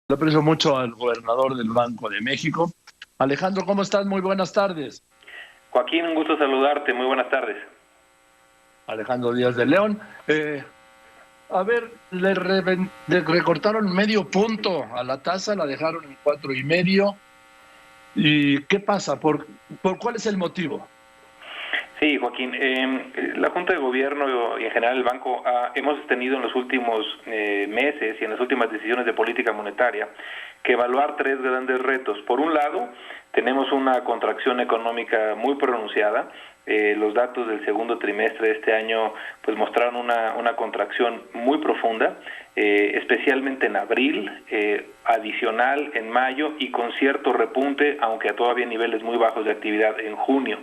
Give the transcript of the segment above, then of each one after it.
Le aprecio mucho al gobernador del Banco de México. Alejandro, ¿cómo estás? Muy buenas tardes. Joaquín, un gusto saludarte. Muy buenas tardes. Alejandro Díaz de León. A ver, le recortaron medio punto a la tasa, la dejaron en 4.5. ¿Y qué pasa? ¿Por cuál es el motivo? Sí, Joaquín, la Junta de Gobierno y en general el banco hemos tenido en los últimos meses y en las últimas decisiones de política monetaria que evaluar tres grandes retos. Por un lado, tenemos una contracción económica muy pronunciada. Los datos del segundo trimestre de este año pues mostraron una contracción muy profunda, especialmente en abril, adicional en mayo y con cierto repunte, aunque todavía a niveles muy bajos de actividad en junio.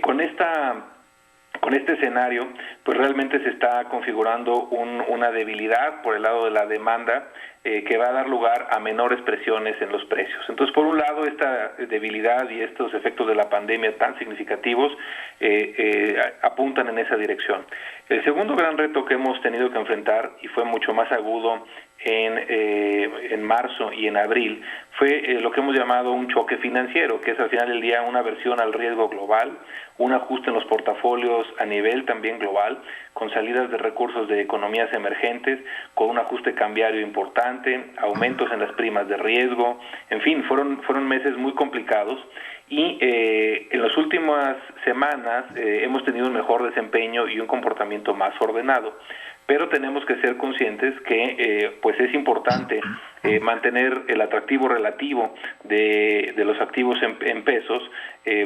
Con este escenario, pues realmente se está configurando una debilidad por el lado de la demanda que va a dar lugar a menores presiones en los precios. Entonces, por un lado, esta debilidad y estos efectos de la pandemia tan significativos apuntan en esa dirección. El segundo gran reto que hemos tenido que enfrentar, y fue mucho más agudo en marzo y en abril, fue lo que hemos llamado un choque financiero, que es al final del día una aversión al riesgo global, un ajuste en los portafolios a nivel también global, con salidas de recursos de economías emergentes, con un ajuste cambiario importante, aumentos en las primas de riesgo, en fin, fueron meses muy complicados y en las últimas semanas hemos tenido un mejor desempeño y un comportamiento más ordenado. Pero tenemos que ser conscientes que pues es importante mantener el atractivo relativo de los activos en pesos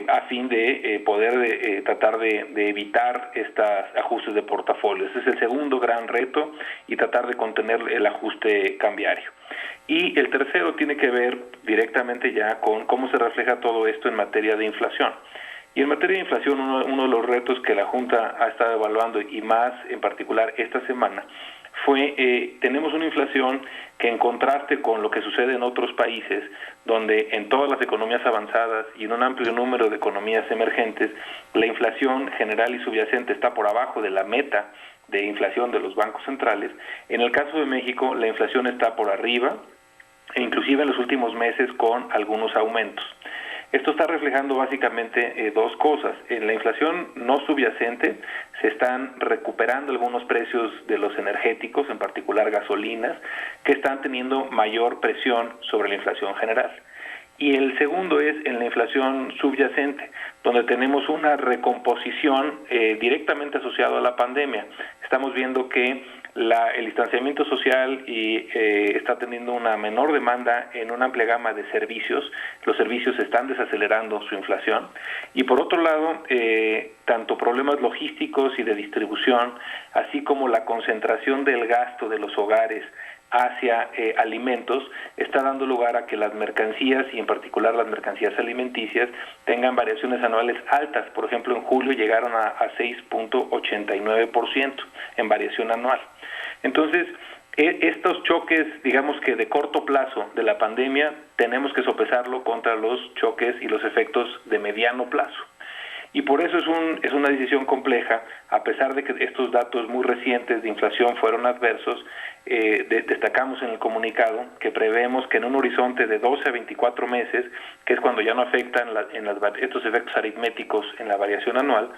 a fin de poder tratar de evitar estos ajustes de portafolio. Ese es el segundo gran reto y tratar de contener el ajuste cambiario. Y el tercero tiene que ver directamente ya con cómo se refleja todo esto en materia de inflación. Y en materia de inflación, uno de los retos que la Junta ha estado evaluando, y más en particular esta semana, fue, tenemos una inflación que en contraste con lo que sucede en otros países, donde en todas las economías avanzadas y en un amplio número de economías emergentes, la inflación general y subyacente está por abajo de la meta de inflación de los bancos centrales. En el caso de México, la inflación está por arriba, e inclusive en los últimos meses con algunos aumentos. Esto está reflejando básicamente dos cosas. En la inflación no subyacente se están recuperando algunos precios de los energéticos, en particular gasolinas, que están teniendo mayor presión sobre la inflación general. Y el segundo es en la inflación subyacente, donde tenemos una recomposición directamente asociada a la pandemia. Estamos viendo que el distanciamiento social está teniendo una menor demanda en una amplia gama de servicios. Los servicios están desacelerando su inflación. Y por otro lado, tanto problemas logísticos y de distribución, así como la concentración del gasto de los hogares hacia alimentos, está dando lugar a que las mercancías, y en particular las mercancías alimenticias, tengan variaciones anuales altas. Por ejemplo, en julio llegaron a 6.89% en variación anual. Entonces, estos choques, digamos que de corto plazo de la pandemia, tenemos que sopesarlo contra los choques y los efectos de mediano plazo. Y por eso es una decisión compleja, a pesar de que estos datos muy recientes de inflación fueron adversos. Destacamos en el comunicado que prevemos que en un horizonte de 12 a 24 meses, que es cuando ya no afectan estos efectos aritméticos en la variación anual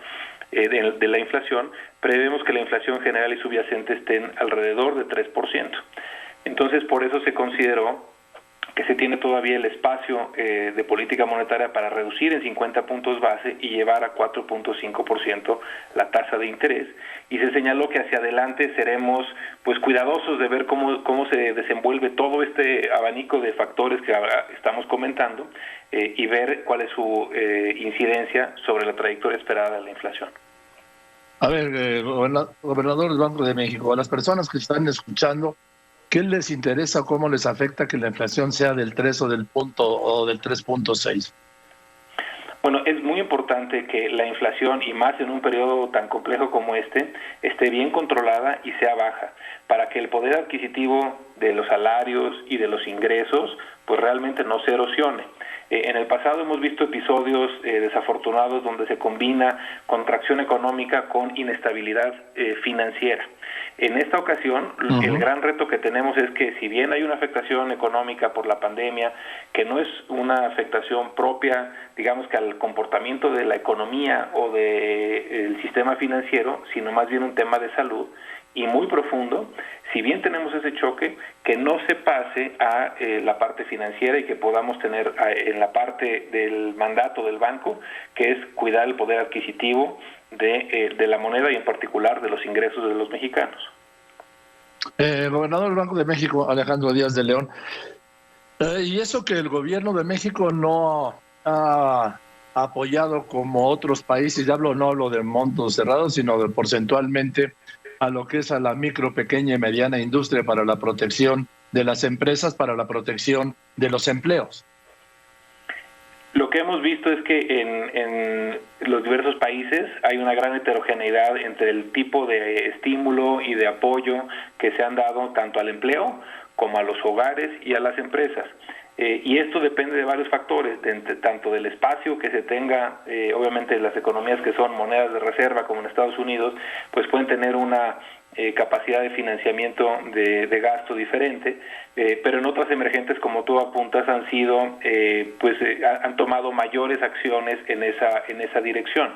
de la inflación, prevemos que la inflación general y subyacente estén alrededor de 3%. Entonces, por eso se consideró que se tiene todavía el espacio de política monetaria para reducir en 50 puntos base y llevar a 4.5% la tasa de interés, y se señaló que hacia adelante seremos pues cuidadosos de ver cómo se desenvuelve todo este abanico de factores que ahora estamos comentando y ver cuál es su incidencia sobre la trayectoria esperada de la inflación. A ver, gobernador del Banco de México, a las personas que están escuchando, ¿qué les interesa o cómo les afecta que la inflación sea del 3 o del 3.6? Bueno, es muy importante que la inflación, y más en un periodo tan complejo como este, esté bien controlada y sea baja, para que el poder adquisitivo de los salarios y de los ingresos pues realmente no se erosione. En el pasado hemos visto episodios desafortunados donde se combina contracción económica con inestabilidad financiera. En esta ocasión, el gran reto que tenemos es que si bien hay una afectación económica por la pandemia, que no es una afectación propia, digamos que al comportamiento de la economía o del sistema financiero, sino más bien un tema de salud y muy profundo, si bien tenemos ese choque, que no se pase a la parte financiera y que podamos tener en la parte del mandato del banco, que es cuidar el poder adquisitivo de la moneda y en particular de los ingresos de los mexicanos. Gobernador del Banco de México, Alejandro Díaz de León, y eso que el gobierno de México no ha apoyado como otros países, no hablo de montos cerrados, sino de porcentualmente a lo que es a la micro, pequeña y mediana industria para la protección de las empresas, para la protección de los empleos. Lo que hemos visto es que en los diversos países hay una gran heterogeneidad entre el tipo de estímulo y de apoyo que se han dado tanto al empleo como a los hogares y a las empresas. Y esto depende de varios factores, tanto del espacio que se tenga, obviamente las economías que son monedas de reserva como en Estados Unidos, pues pueden tener una capacidad de financiamiento de gasto diferente, pero en otras emergentes, como tú apuntas, han sido, han tomado mayores acciones en esa dirección.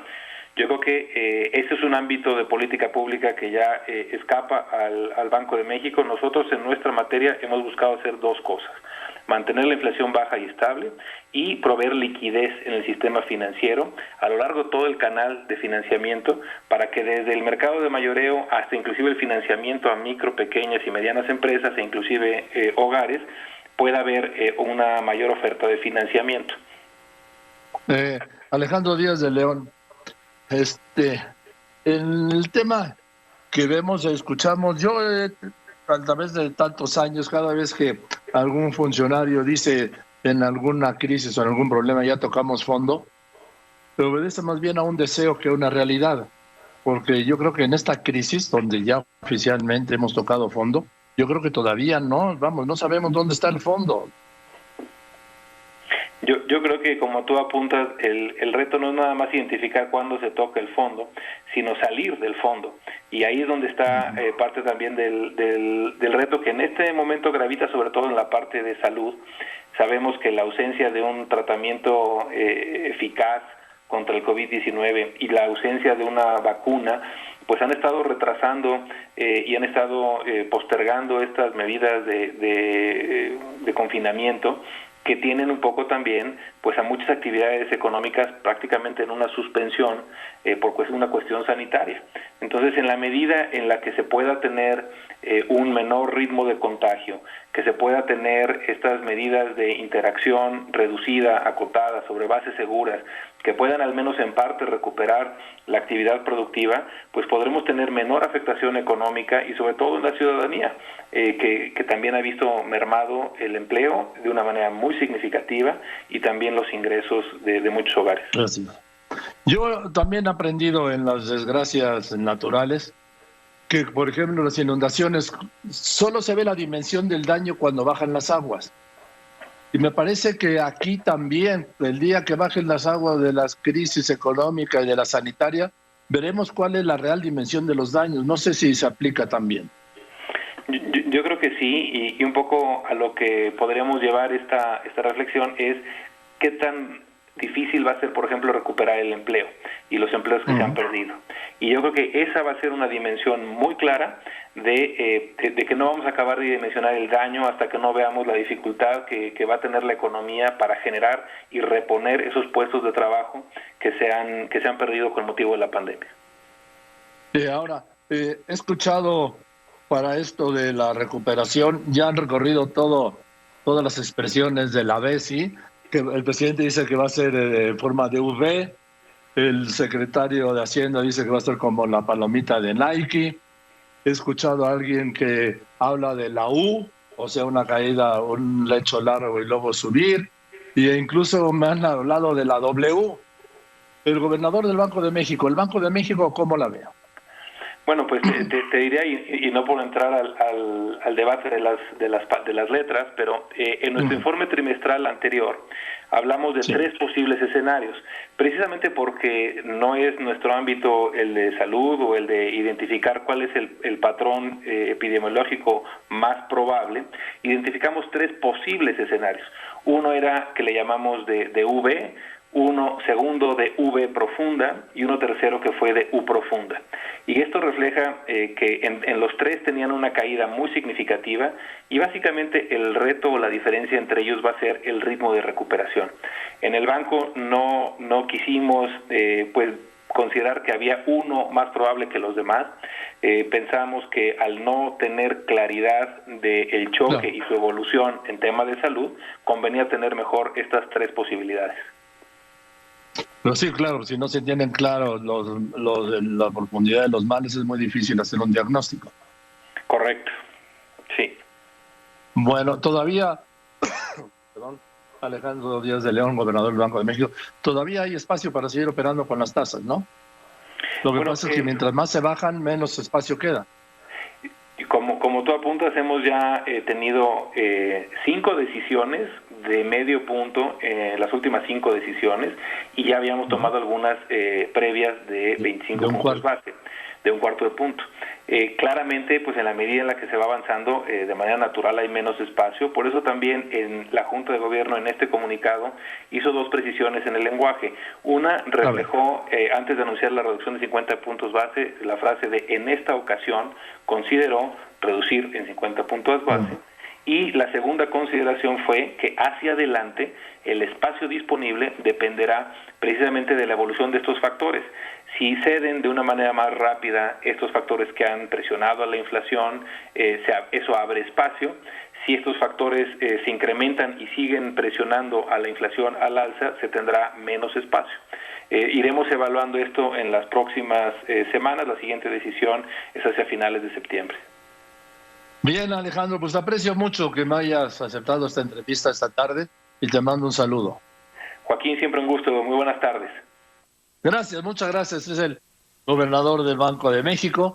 Yo creo que ese es un ámbito de política pública que ya escapa al Banco de México. Nosotros en nuestra materia hemos buscado hacer dos cosas: mantener la inflación baja y estable y proveer liquidez en el sistema financiero a lo largo de todo el canal de financiamiento para que desde el mercado de mayoreo hasta inclusive el financiamiento a micro, pequeñas y medianas empresas e inclusive hogares pueda haber una mayor oferta de financiamiento. Alejandro Díaz de León, el tema que vemos e escuchamos, yo a través de tantos años, cada vez que algún funcionario dice en alguna crisis o en algún problema ya tocamos fondo, pero obedece más bien a un deseo que a una realidad, porque yo creo que en esta crisis donde ya oficialmente hemos tocado fondo, yo creo que todavía no sabemos dónde está el fondo. Yo creo que, como tú apuntas, el reto no es nada más identificar cuándo se toca el fondo, sino salir del fondo. Y ahí es donde está parte también del reto, que en este momento gravita sobre todo en la parte de salud. Sabemos que la ausencia de un tratamiento eficaz contra el COVID-19 y la ausencia de una vacuna, pues han estado retrasando y han estado postergando estas medidas de confinamiento, que tienen un poco también pues a muchas actividades económicas prácticamente en una suspensión por una cuestión sanitaria. Entonces, en la medida en la que se pueda tener un menor ritmo de contagio, que se pueda tener estas medidas de interacción reducida, acotada, sobre bases seguras, que puedan al menos en parte recuperar la actividad productiva, pues podremos tener menor afectación económica y sobre todo en la ciudadanía, que también ha visto mermado el empleo de una manera muy significativa y también los ingresos de muchos hogares. Gracias. Yo también he aprendido en las desgracias naturales que, por ejemplo, las inundaciones, solo se ve la dimensión del daño cuando bajan las aguas. Y me parece que aquí también, el día que bajen las aguas de las crisis económicas y de la sanitaria, veremos cuál es la real dimensión de los daños. No sé si se aplica también. Yo creo que sí, y un poco a lo que podríamos llevar esta reflexión es qué tan difícil va a ser, por ejemplo, recuperar el empleo y los empleos que se han perdido. Y yo creo que esa va a ser una dimensión muy clara de que no vamos a acabar de dimensionar el daño hasta que no veamos la dificultad que va a tener la economía para generar y reponer esos puestos de trabajo que se han perdido con motivo de la pandemia. Ahora, he escuchado para esto de la recuperación, ya han recorrido todas las expresiones de la BESI, que el presidente dice que va a ser en forma de V, el secretario de Hacienda dice que va a ser como la palomita de Nike. He escuchado a alguien que habla de la U, o sea, una caída, un lecho largo y luego subir, e incluso me han hablado de la W. El gobernador del Banco de México, ¿el Banco de México cómo la ve? Bueno, pues te diría, y no por entrar al debate de las letras, pero en nuestro informe trimestral anterior hablamos de 3 posibles escenarios, precisamente porque no es nuestro ámbito el de salud o el de identificar cuál es el patrón epidemiológico más probable. Identificamos 3 posibles escenarios. Uno era que le llamamos de V, uno segundo de V profunda y uno tercero que fue de U profunda. Y esto refleja que en los 3 tenían una caída muy significativa y básicamente el reto o la diferencia entre ellos va a ser el ritmo de recuperación. En el banco no quisimos pues considerar que había uno más probable que los demás. Pensamos que al no tener claridad del choque y su evolución en tema de salud, convenía tener mejor estas 3 posibilidades. Pero sí, claro, si no se tienen claro la profundidad de los males, es muy difícil hacer un diagnóstico. Correcto, sí. Bueno, todavía, perdón, Alejandro Díaz de León, gobernador del Banco de México, todavía hay espacio para seguir operando con las tasas, ¿no? Lo que pasa es que mientras más se bajan, menos espacio queda. Y como tú apuntas, hemos ya tenido 5 decisiones de medio punto, las últimas 5 decisiones, y ya habíamos tomado algunas previas de 25 puntos base, de un cuarto de punto. Claramente, pues en la medida en la que se va avanzando, de manera natural hay menos espacio. Por eso también en la Junta de Gobierno, en este comunicado, hizo 2 precisiones en el lenguaje. Una reflejó, antes de anunciar la reducción de 50 puntos base, la frase de en esta ocasión consideró reducir en 50 puntos base. Y la segunda consideración fue que hacia adelante el espacio disponible dependerá precisamente de la evolución de estos factores. Si ceden de una manera más rápida estos factores que han presionado a la inflación, eso abre espacio. Si estos factores se incrementan y siguen presionando a la inflación al alza, se tendrá menos espacio. Iremos evaluando esto en las próximas semanas. La siguiente decisión es hacia finales de septiembre. Bien, Alejandro, pues aprecio mucho que me hayas aceptado esta entrevista esta tarde y te mando un saludo. Joaquín, siempre un gusto. Muy buenas tardes. Gracias, muchas gracias. Es el gobernador del Banco de México.